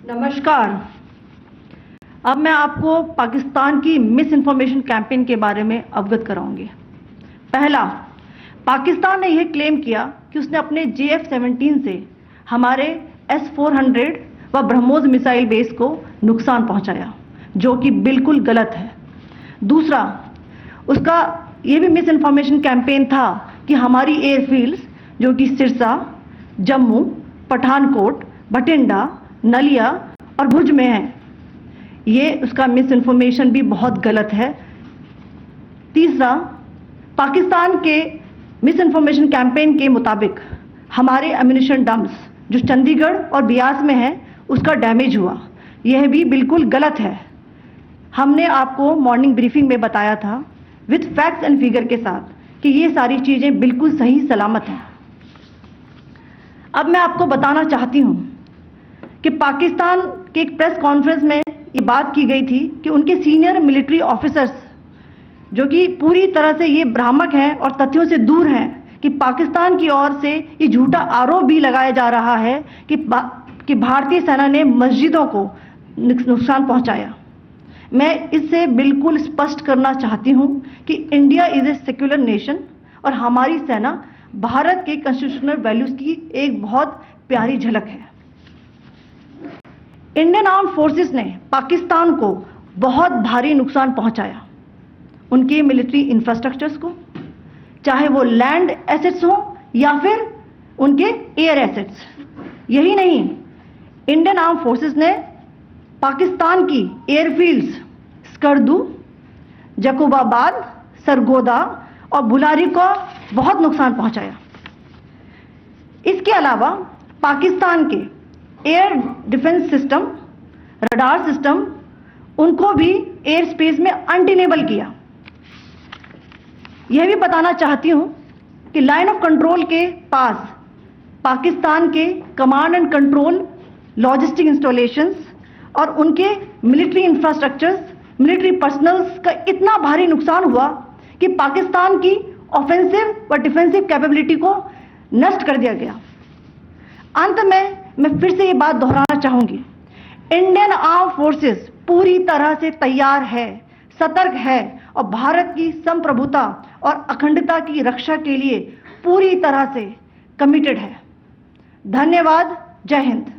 नमस्कार। अब मैं आपको पाकिस्तान की मिस इन्फॉर्मेशन कैंपेन के बारे में अवगत कराऊंगी। पहला, पाकिस्तान ने यह क्लेम किया कि उसने अपने JF-17 से हमारे S-400 व ब्रह्मोस मिसाइल बेस को नुकसान पहुंचाया, जो कि बिल्कुल गलत है। दूसरा, उसका यह भी मिस इन्फॉर्मेशन कैंपेन था कि हमारी एयरफील्ड्स जो कि सिरसा, जम्मू, पठानकोट, भटिंडा, नलिया और भुज में है, ये उसका मिस इन्फॉर्मेशन भी बहुत गलत है। तीसरा, पाकिस्तान के मिस इन्फॉर्मेशन कैंपेन के मुताबिक हमारे एम्यूनिशन डम्प्स जो चंडीगढ़ और बियास में है उसका डैमेज हुआ, यह भी बिल्कुल गलत है। हमने आपको मॉर्निंग ब्रीफिंग में बताया था विद फैक्ट्स एंड फिगर के साथ कि ये सारी चीज़ें बिल्कुल सही सलामत हैं। अब मैं आपको बताना चाहती हूँ कि पाकिस्तान के एक प्रेस कॉन्फ्रेंस में ये बात की गई थी कि उनके सीनियर मिलिट्री ऑफिसर्स जो कि पूरी तरह से ये भ्रामक हैं और तथ्यों से दूर हैं कि पाकिस्तान की ओर से ये झूठा आरोप भी लगाया जा रहा है कि भारतीय सेना ने मस्जिदों को नुकसान पहुंचाया। मैं इससे बिल्कुल स्पष्ट करना चाहती हूं कि India is a secular nation और हमारी सेना भारत के कॉन्स्टिट्यूशनल वैल्यूज की एक बहुत प्यारी झलक है। इंडियन आर्म फोर्सेस ने पाकिस्तान को बहुत भारी नुकसान पहुंचाया, उनके मिलिट्री इंफ्रास्ट्रक्चर्स को, चाहे वो लैंड एसेट्स हो या फिर उनके एयर एसेट्स। यही नहीं, इंडियन आर्म फोर्सेस ने पाकिस्तान की एयरफील्ड्स स्कर्दू, जकोबाबाद, सरगोदा और बुलारी को बहुत नुकसान पहुंचाया। इसके अलावा पाकिस्तान के air defence system, radar system, उनको भी एयर स्पेस में अनटेनेबल किया। यह भी बताना चाहती हूं कि लाइन ऑफ कंट्रोल के पास पाकिस्तान के command and control logistic installations और उनके मिलिट्री इंफ्रास्ट्रक्चर्स, मिलिट्री पर्सनल्स का इतना भारी नुकसान हुआ कि पाकिस्तान की ऑफेंसिव व डिफेंसिव कैपेबिलिटी को नष्ट कर दिया गया। अंत में मैं फिर से ये बात दोहराना चाहूंगी, इंडियन आर्म फोर्सेस पूरी तरह से तैयार है, सतर्क है और भारत की संप्रभुता और अखंडता की रक्षा के लिए पूरी तरह से कमिटेड है। धन्यवाद। जय हिंद।